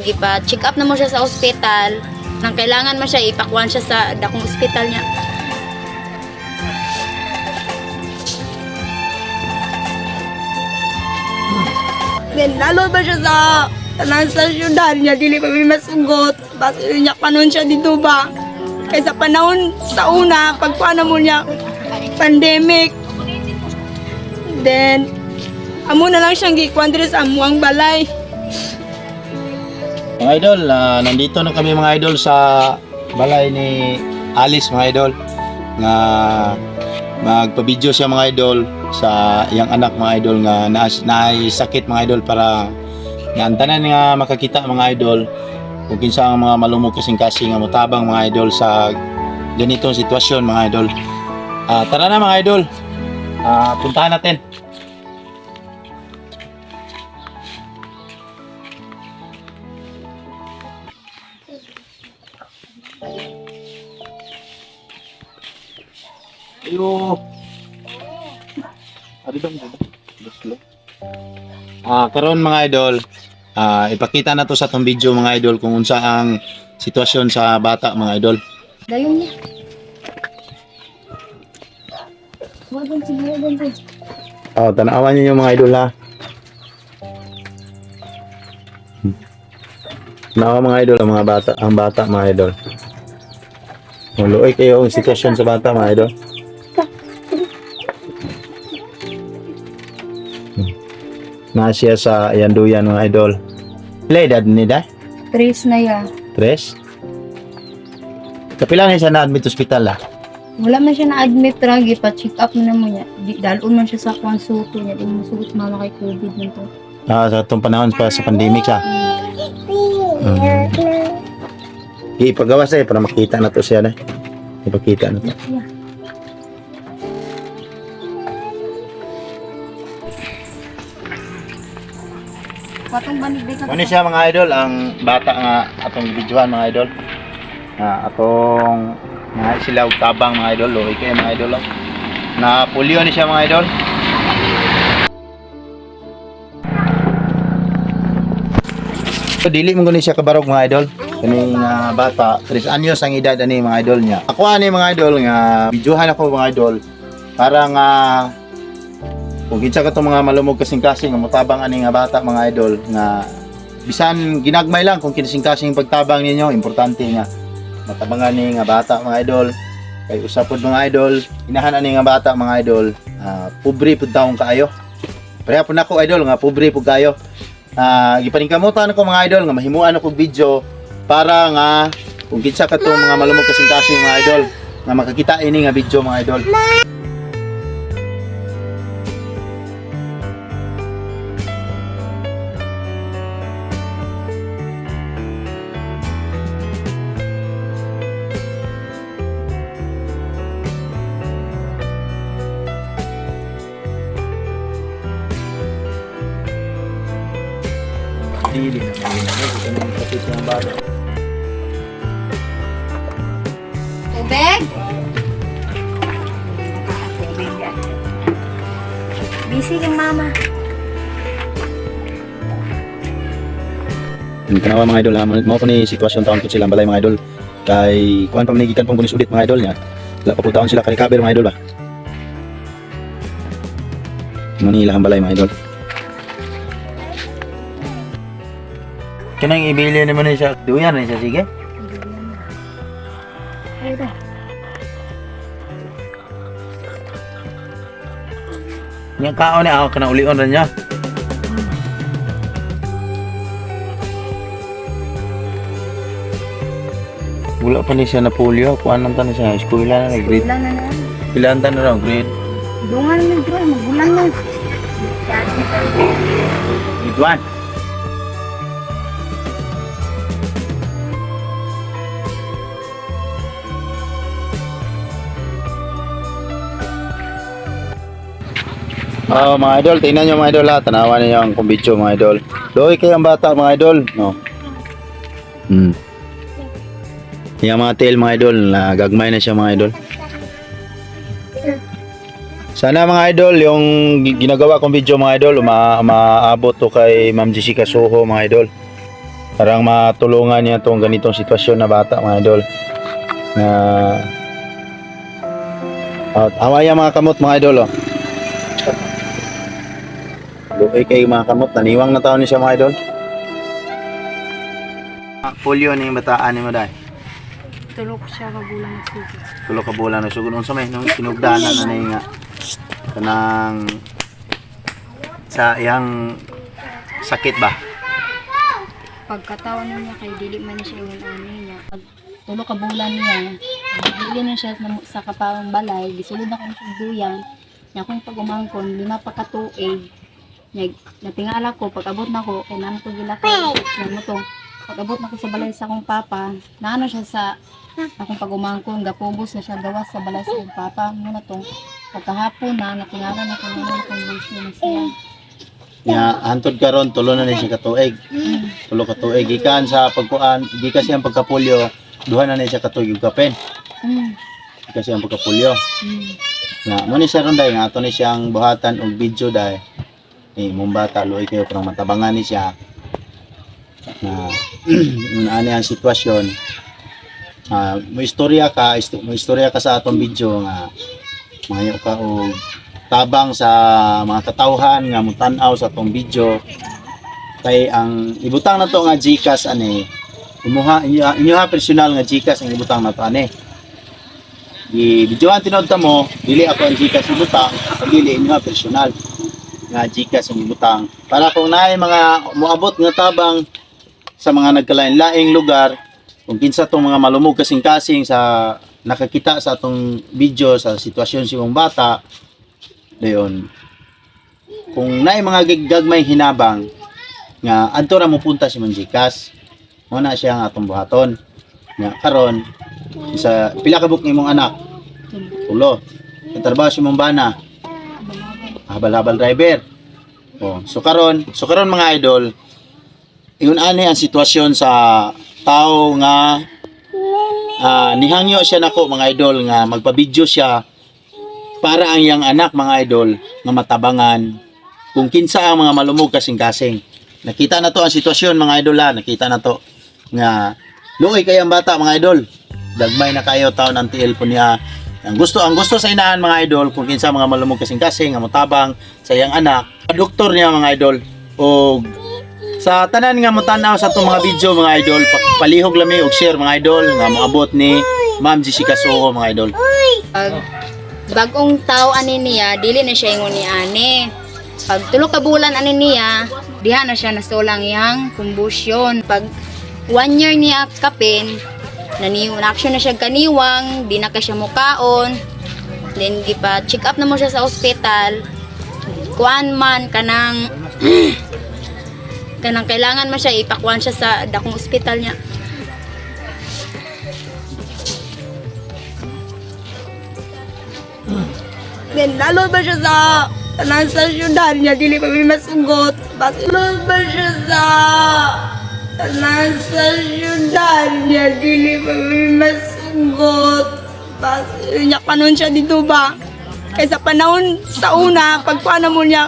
Ipa-check up na mo siya sa ospital. Nang kailangan man siya, ipakuan siya sa dakong ospital niya. Then, lalo ba siya sa tanan sa syudad niya, dili pa may masugot. Basta niya kanon siya dito ba? Kaysa panahon sa una, pagkuha mo niya, pandemic. Then, amo na lang siyang gikuan diri sa amuang balay. Mga idol, nandito na kami mga idol sa balay ni Alice mga idol nga magpa-video siya mga idol sa iyang anak mga idol nga naisakit mga idol para naantanan nga makakita mga idol kung kinsa ang mga malumog kasing-kasing nga mutabang mga idol sa ganitong sitwasyon mga idol. Tara na mga idol, puntahan natin. Ayo. Ari dong. Karon mga idol, ipakita na to sa tong video mga idol kung unsa ang sitwasyon sa bata mga idol. Dayon niya. Wagan siya, wagan po. Tanawan niyo yung mga idol ha. Tanawa mga idol ang bata mga idol. Luoy kayo ang sitwasyon sa bata mga idol. Siya sa Yanduyan mga idol. Ilang edad ni da? 3 na ya. 3? Kapila na siya na-admit hospital ha? Wala man siya na-admit ragi pa check up na mo niya. Dalon man siya sa konsulto niya. Di mo sugot mama kay COVID nito. Sa itong panahon pa sa pandemic siya. Ipagawas na para makita na to siya na. Ipakita na to. Patong banig ka. Ano siya mga idol, ang bata nga atong videohan mga idol. Atong mga sila og tabang mga idol, loy kay mga idol. Na polio ni siya mga idol. So, dili mo gani siya kabarog mga idol. Kani nga bata, 3 anyos ang edad ani mga idol niya. Ako ani mga idol nga videohan ako mga idol para nga kung kinsa ka mga malumog kasing-kasing nga motabang ani nga bata mga idol nga bisan ginagmay lang kung kasing-kasing pagtabang ninyo, importante nga matabangan ni nga bata mga idol. Kay usapod mga idol, inahan ani nga bata mga idol, pobre pud taong kaayo. Pareha pud nako idol nga pobre pud kayo. Gipaningkamutan ko mga idol nga mahimuan ako video para nga kung kinsa ka mga malumog kasing-kasing mga idol nga makakita ini nga video mga idol. Dili na ito na kapit ng bata. Tubig? Busy kang mama. Tanawa mga idol ha, mo ko ni sitwasyon taon ko silang balay mga idol. Kay kuan pa manigikan pang bunis ulit mga idol niya. Wala pa po taon sila ka-recover mga idol ba. Manila ang balay mga idol. Kanang ibili naman ni siya, duyan na siya sige. Yang kaon ni ako kanang ulion ra niya. Wala pa ni siya na polio, kuan nang tan siya, eskwela na grade. Wala na na. Pilan tan na raw grade. Dungan mo bro, magulang na. Grade 1. Mga idol, tingnan nyo mga idol ha, tanawan niyo ang kumbitsyo mga idol. Loy kayo ang bata mga idol, no? Yung mga tail mga idol, nagagmay na siya mga idol. Sana mga idol, yung ginagawa kong video mga idol, maabot to kay Ma'am Jessica Soho mga idol. Parang matulungan niya tong ganitong sitwasyon na bata mga idol. Na awaya mga kamot mga idol oh. Luoy kay mga kamot, naniwang na taon ni siya mga idol. Polio ni bataan ni mo dai. Tulog siya kabulan ng sugo. Tulo ka bulan na sugod unsa may nung sinugdanan na ni nga kanang sa iyang sakit ba. Pagkatawan niya kay dili man na siya yung ano niya. Pag tulog ka bulan niya, dili na siya sa kapawang balay, gisulod na kung siya duyan. Nya kung pag umangkon, 5 pa ka tuig. Nya natingala ko pag abot na ko kay namo to gilakay. Nya mo to pag abot na ko sa balay sa akong papa, naano siya sa akong pag umangkon, gapubos na siya gawas sa balay sa akong papa. Muna tong pagkahapon na natingala na kung ano kung gusto na siya. Nga hantod karon tulo na ni siya ka tuig. Tulo ka tuig gikan sa pagkuan, gikan siyang pagkapolyo, duha na ni siya ka tuig ug kapen. Gikan siyang pagkapolyo. Nga mo ni siya ron dai nga ato ni siyang buhatan og video dai. Mong bata luoy kayo parang matabangan ni siya. Na ano ang sitwasyon. Mo istorya ka sa atong video nga mayo ka og tabang sa mga katawhan nga mutan-aw sa atong video kay ang ibutang na to nga GCash ani inyuha personal nga GCash ang ibutang na to ani i-videohan tinod ta mo dili ako ang GCash ibutang dili inyuha personal nga GCash ang ibutang para kung naay mga moabot nga tabang sa mga nagkalain-laing lugar kung kinsa tong mga malumog kasing-kasing sa nakakita sa atong video sa sitwasyon si mong bata dayon kung naay mga gagmay hinabang nga adto ra mo punta si Manjikas mo na siya nga atong buhaton nga karon sa pila ka buk imong anak tulo trabaho si mong bana habal-habal driver so karon mga idol iyon ani ang sitwasyon sa tao nga nihangyo siya nako mga idol nga magpa-video siya para ang iyang anak mga idol nga matabangan kung kinsa ang mga malumog kasing-kasing. Nakita na to ang sitwasyon mga idol nakita na to nga luoy kay ang bata mga idol. Dagmay na kayo taon ang tiil po niya. Ang gusto sa inahan mga idol kung kinsa mga malumog kasing-kasing nga motabang sa iyang anak. Doktor niya mga idol og sa tanan nga motanaw sa itong mga video mga idol palihog lami og share mga idol nga moabot ni Ma'am Jessica Soho mga idol. Bagong tao ani niya, dili na siya ingon ni ani. Pag tulo ka bulan ani niya, diha na siya nasulang iyang kumbusyon. Pag 1 year niya kapin, na-action na siya kaniwang, di na ka siya mukaon. Then gipa check up na mo siya sa ospital. Kuan man kanang kanang kailangan man siya ipakuan siya sa dakong ospital niya. Then lalo ba siya sa tanan sa syudad niya dili pa may masugot. Lalo ba siya sa tanan sa syudad niya dili pa may masugot. Niya panon siya dito ba? Kaysa panahon sa una pagkuana mo niya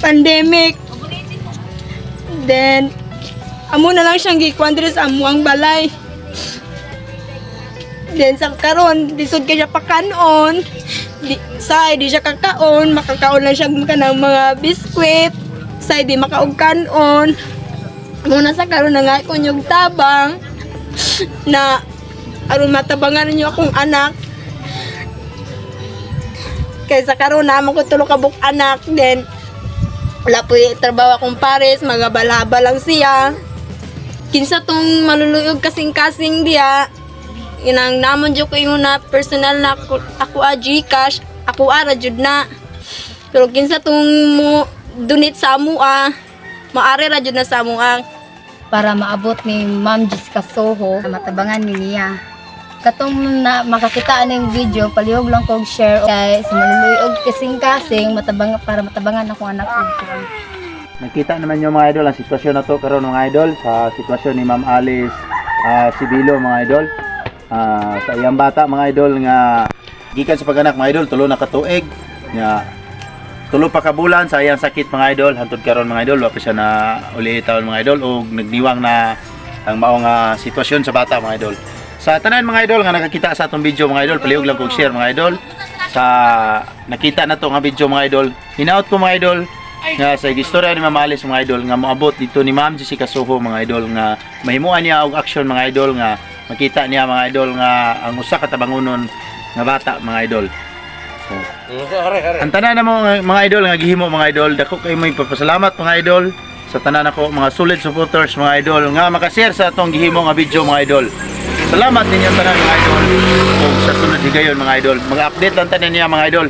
pandemic. Then amo na lang siyang gikuan diri sa amuang balay. Then sa karon disod kay siya pakanon. Di siya kakaon, makakaon lang siya ng mga biskwit. Say di makaog kanon. Muna sa karon na nga ko yung tabang na aron matabangan niyo akong anak. Kaysa karon na ko tulo ka buk anak then wala po trabaho akong pares, magabal-habal lang siya. Kinsa tong maluluyog kasing-kasing diya. Inang namon jud ko yung na personal na ako GCash, ako ara jud na. Pero kinsa tong mo donate sa amua, maari ra jud na sa amua para maabot ni Ma'am Jessica Soho, matabangan ni niya. Katong na makakita ning video, palihog lang kog share kay sa maluluyog kasing-kasing para matabangan ako anak ko. Nakita naman yung mga idol ang sitwasyon na to karon mga idol sa sitwasyon ni Ma'am Alice Sibilo mga idol. Sa iyang bata mga idol nga gikan sa pag-anak mga idol tulo na ka tuig nga tulo pa ka bulan sa iyang sakit mga idol, hantod karon mga idol wa pa siya na uli taon mga idol og nagdiwang na ang maong sitwasyon sa bata mga idol. Sa tanan mga idol nga nakakita sa atong video mga idol, palihog lang kog share mga idol. Sa nakita na to nga video mga idol, hinaut ko mga idol nga sa istorya ni Ma'am Alice mga idol nga moabot dito ni Ma'am Jessica Soho mga idol nga mahimuan niya og action mga idol nga makita niya mga idol nga ang usa ka tabangunon nga bata mga idol. So, ang tanan na mo mga idol nga gihimo mga idol, dako kay may papasalamat mga idol sa tanan ako mga solid supporters mga idol nga maka-share sa atong gihimo nga video mga idol. Salamat ninyo tanan mga idol. Ug sa sunod higayon mga idol, mag-update lang tanan niya mga idol.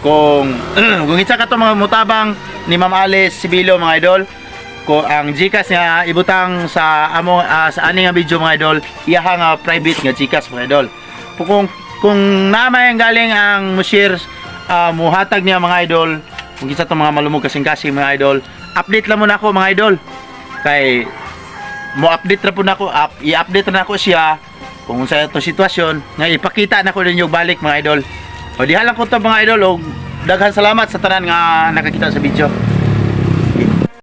Kung isa ka to mga mutabang ni Ma'am Alice Sibilo mga idol, ko ang GCash nga ibutang sa amo sa ani nga video mga idol, iyaha nga private nga GCash mga idol. Kung namay ang galing ang mo-share muhatag niya mga idol, kung isa to mga malumog kasing-kasing mga idol, update lang muna ako mga idol. Kay mo-update ra po na ako, i-update na ako siya kung sa itong sitwasyon nga ipakita na ko ninyo balik mga idol. O diha lang ko to mga idol, o daghan salamat sa tanan nga nakakita sa video.